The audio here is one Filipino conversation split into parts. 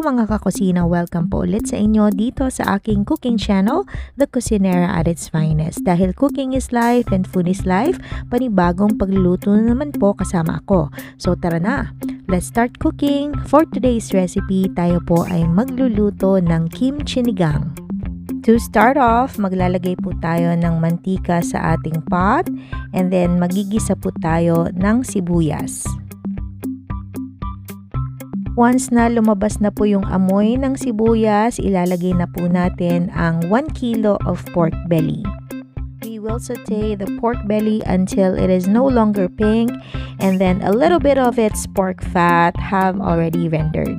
Hello mga kakusina! Welcome po ulit sa inyo dito sa aking cooking channel, The Cusinera at its Finest. Dahil cooking is life and food is life, panibagong pagluluto na naman po kasama ako. So tara na! Let's start cooking! For today's recipe, tayo po ay magluluto ng Kimchinigang. To start off, maglalagay po tayo ng mantika sa ating pot and then magigisa po tayo ng sibuyas. Once na lumabas na po yung amoy ng sibuyas, ilalagay na po natin ang 1 kilo of pork belly. We will saute the pork belly until it is no longer pink and then a little bit of its pork fat have already rendered.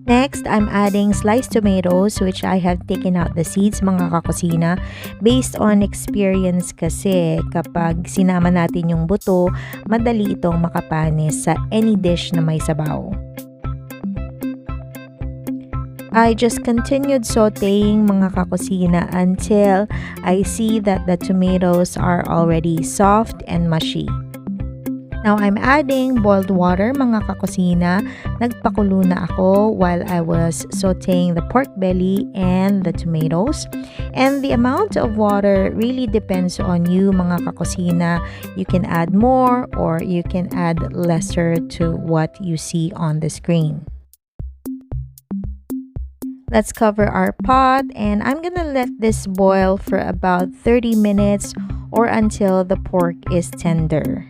Next, I'm adding sliced tomatoes which I have taken out the seeds mga kakusina. Based on experience kasi, kapag sinama natin yung buto, madali itong makapanis sa any dish na may sabaw. I just continued sauteing mga kakusina until I see that the tomatoes are already soft and mushy. Now, I'm adding boiled water mga kakusina. Nagpakulo na ako while I was sauteing the pork belly and the tomatoes. And the amount of water really depends on you mga kakusina. You can add more or you can add lesser to what you see on the screen. Let's cover our pot and I'm gonna let this boil for about 30 minutes or until the pork is tender.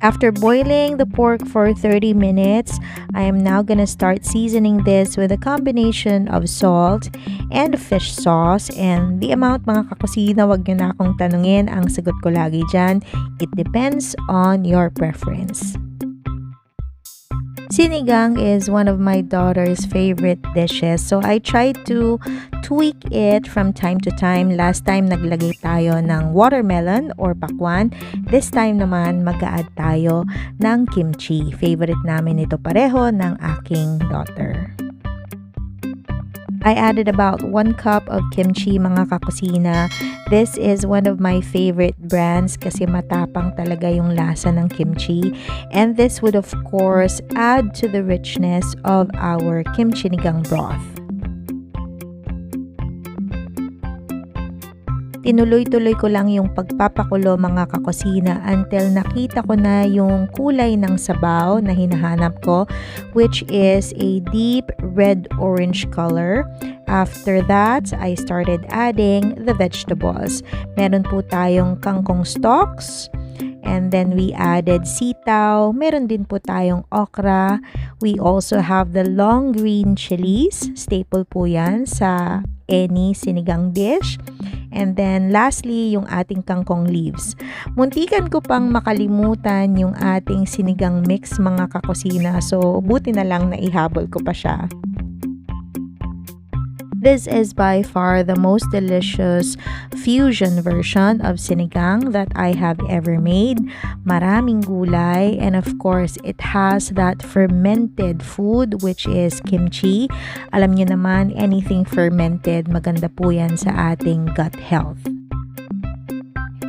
After boiling the pork for 30 minutes, I am now gonna start seasoning this with a combination of salt and fish sauce. And the amount mga kakusina, wag nyo na akong tanungin, ang sagot ko lagi dyan, it depends on your preference. Sinigang is one of my daughter's favorite dishes, so I try to tweak it from time to time. Last time naglagay tayo ng watermelon or pakwan. This time naman mag-a-add tayo ng kimchi. Favorite namin ito pareho ng aking daughter. I added about 1 cup of kimchi mga kakusina. This is one of my favorite brands kasi matapang talaga yung lasa ng kimchi. And this would of course add to the richness of our kimchinigang broth. Tinuloy-tuloy ko lang yung pagpapakulo mga kakusina until nakita ko na yung kulay ng sabaw na hinahanap ko, which is a deep red-orange color. After that, I started adding the vegetables. Meron po tayong kangkong stalks, and then we added sitaw. Meron din po tayong okra. We also have the long green chilies. Staple po yan sa any sinigang dish. And then lastly, yung ating kangkong leaves. Muntikan ko pang makalimutan yung ating sinigang mix mga kakusina. So, buti na lang na ihabol ko pa siya. This is by far the most delicious fusion version of sinigang that I have ever made. Maraming gulay and of course, it has that fermented food which is kimchi. Alam niyo naman, anything fermented, maganda po yan sa ating gut health.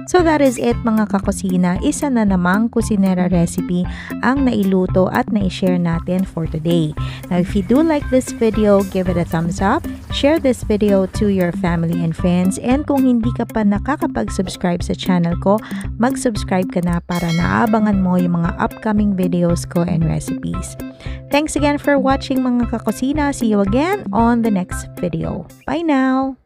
So that is it mga kakusina, isa na namang kusinera recipe ang nailuto at na-share natin for today. Now if you do like this video, give it a thumbs up, share this video to your family and friends, and kung hindi ka pa nakakapag-subscribe sa channel ko, mag-subscribe ka na para naabangan mo yung mga upcoming videos ko and recipes. Thanks again for watching mga kakusina. See you again on the next video. Bye now!